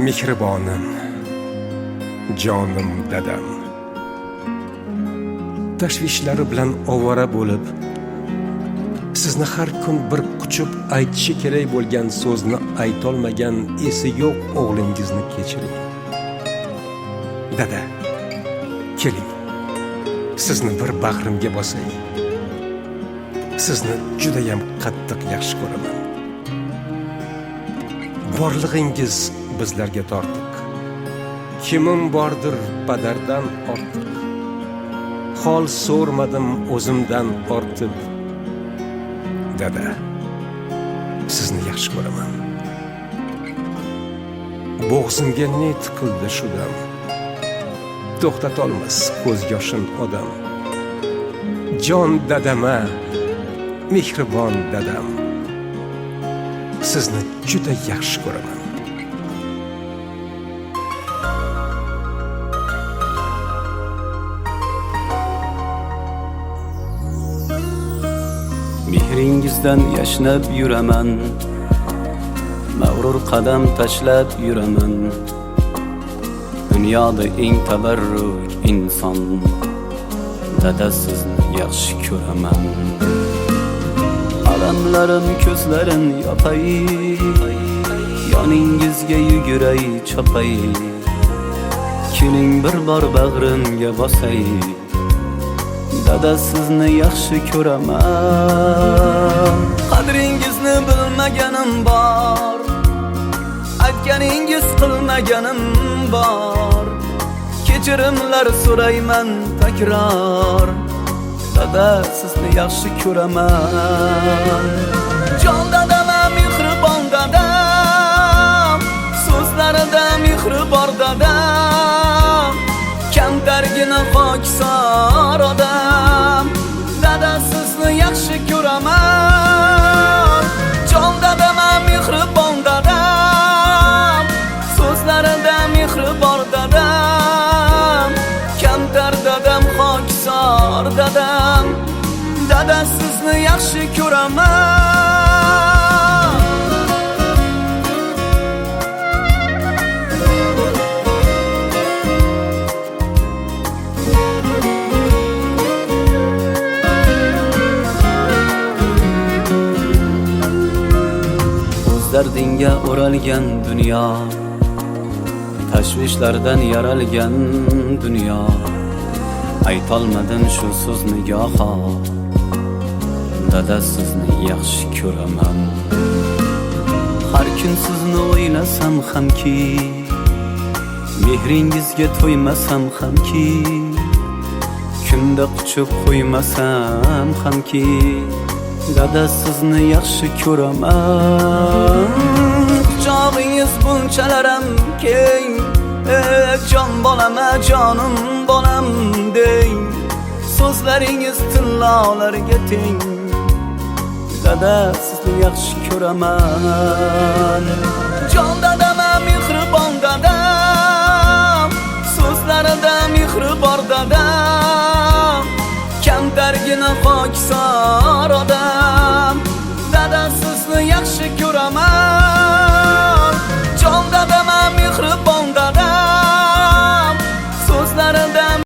mehribonim, jonim dadam. Tashvishlari bilan ovora bo'lib, sizni har kun bir quchib aytishi kerak bo'lgan so'zni aytolmagan esi yo'q o'g'lingizni kechiring. Dada, keling, sizni bir bag'rimga bosay. Sizni juda ham qattiq yaxshi ko'raman. Borlig'ingiz bizlarga tortiq. Kimim bordir padardan ortiq. Hol so'rmadim o'zimdan ortib. Dada, sizni yaxshi ko'raman. Bo'g'zimga ne tiqildi shu dam. To'xtatolmas ko'z yoshim odam. Jon dadama, mehribon dadam, sizni juda yaxshi ko'raman. Mehringizdan yashnab yuraman, mag'rur qadam tashlab yuraman. Dunyoda eng tabarruk inson, dada sizni yaxshi ko'raman. Alamlarim ko'zlarin yopay, yoningizga yuguray chopay. Keling bir bor bag'rimga bosay, dada sizni yaxshi ko'raman. Qadringizni bilmaganim bor, aytganingiz qilmaganim bor. Kechirimlar so'rayman takror, dada sizni yaxshi ko'raman. Jon dadama, mehribon dadam, so'zlarida mehri bor dadam. Kamtargina pokisor odam, dada sizni yaxshi ko'raman. Jon dadama, mehribon dadam, so'zlarida mehri bor dadam. Kamtar dadam, pokisor dadam, dada sizni yaxshi ko'raman. Dardinga o'ralgan dunyo, tashvishlardan yaralgan dunyo. Aytolmadim shu so'zni goho, dada sizni yaxshi ko'raman. Har kun sizni o'ylasam hamki, mehringizga to'ymasam hamki, kunda quchib qo'ymasam hamki, dada sizni yaxshi ko'raman. Quchog'ingiz bunchalaram keng, jon bolama, jonim bolam deng. So'zlaringiz tillolarga teng, dada sizni yaxshi ko'raman. Jon dadama, mehribon dadam, so'zlarida mehri bor dadam. Kamtargina pokisor odam,